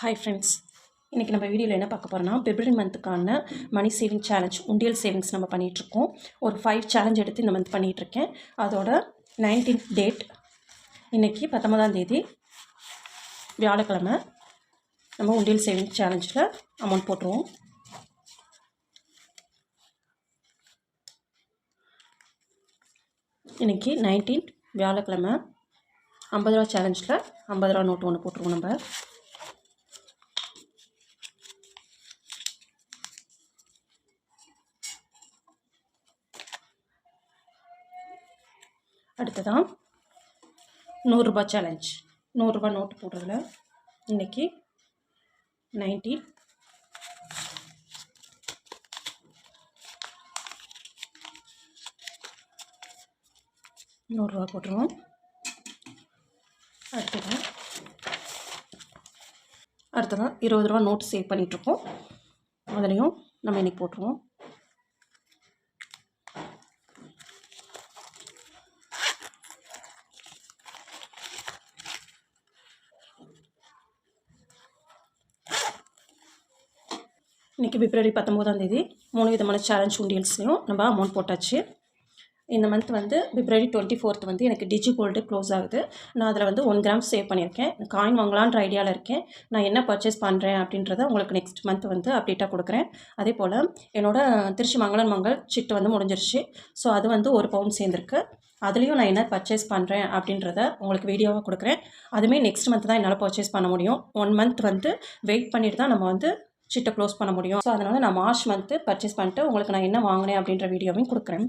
Hi friends, இன்றைக்கி நம்ம வீடியோவில் என்ன பார்க்க போகிறோம்னா பிப்ரவரி மந்த்துக்கான மணி சேவிங் சேலஞ்ச் உண்டியல் சேவிங்ஸ் நம்ம பண்ணிகிட்ருக்கோம். ஒரு 5 சேலஞ்ச் எடுத்து இந்த மந்த் பண்ணிகிட்ருக்கேன். அதோட 19th டேட் இன்றைக்கி 19ஆம் தேதி வியாழக்கிழமை. நம்ம உண்டியல் சேவிங் சேலஞ்சில் அமௌண்ட் போட்டுருவோம். இன்றைக்கி 19th வியாழக்கிழமை 50 ரூபா சேலஞ்சில் 50 ரூபா நோட்டு ஒன்று போட்டுருவோம். நம்ம அடுத்ததான் 100 ரூபா சேலஞ்ச். 100 ரூபா நோட்டு போடுறதுல இன்றைக்கி 19 100 ரூபா போட்டுருவோம். அடுத்ததான் 20 ரூபா நோட்டு சேவ் பண்ணிகிட்ருக்கோம். அதுலேயும் நம்ம இன்றைக்கி போட்டுருவோம். இன்றைக்கி பிப்ரவரி 19ஆம் தேதி 3 விதமான சேலஞ்ச் உண்டியல்ஸ்லையும் நம்ம அமௌண்ட் போட்டாச்சு. இந்த மந்த் வந்து பிப்ரவரி 24th வந்து எனக்கு டிஜி கோல்டு க்ளோஸ் ஆகுது. நான் அதில் வந்து 1 கிராம் சேவ் பண்ணியிருக்கேன். காயின் வாங்கலான்ற ஐடியாவில் இருக்கேன். நான் என்ன பர்ச்சேஸ் பண்ணுறேன் அப்படின்றத உங்களுக்கு நெக்ஸ்ட் மந்த் வந்து அப்டேட்டாக கொடுக்குறேன். அதே போல் என்னோடய திருச்சி மங்களன் மங்கள் சிட்டு வந்து முடிஞ்சிருச்சு. ஸோ அது வந்து 1 பவுன் சேர்ந்துருக்கு. அதுலேயும் நான் என்ன பர்ச்சேஸ் பண்ணுறேன் அப்படின்றத உங்களுக்கு வீடியோவாக கொடுக்குறேன். அதுவுமே நெக்ஸ்ட் மந்த் தான் என்னால் பர்ச்சேஸ் பண்ண முடியும். 1 மந்த் வந்து வெயிட் பண்ணிட்டு தான் நம்ம வந்து சிட்டை க்ளோஸ் பண்ண முடியும். ஸோ அதனால் நான் மார்ச் மந்த்து பர்ச்சேஸ் பண்ணிட்டு உங்களுக்கு நான் என்ன வாங்கினேன் அப்படின்ற வீடியோவையும் கொடுக்குறேன்.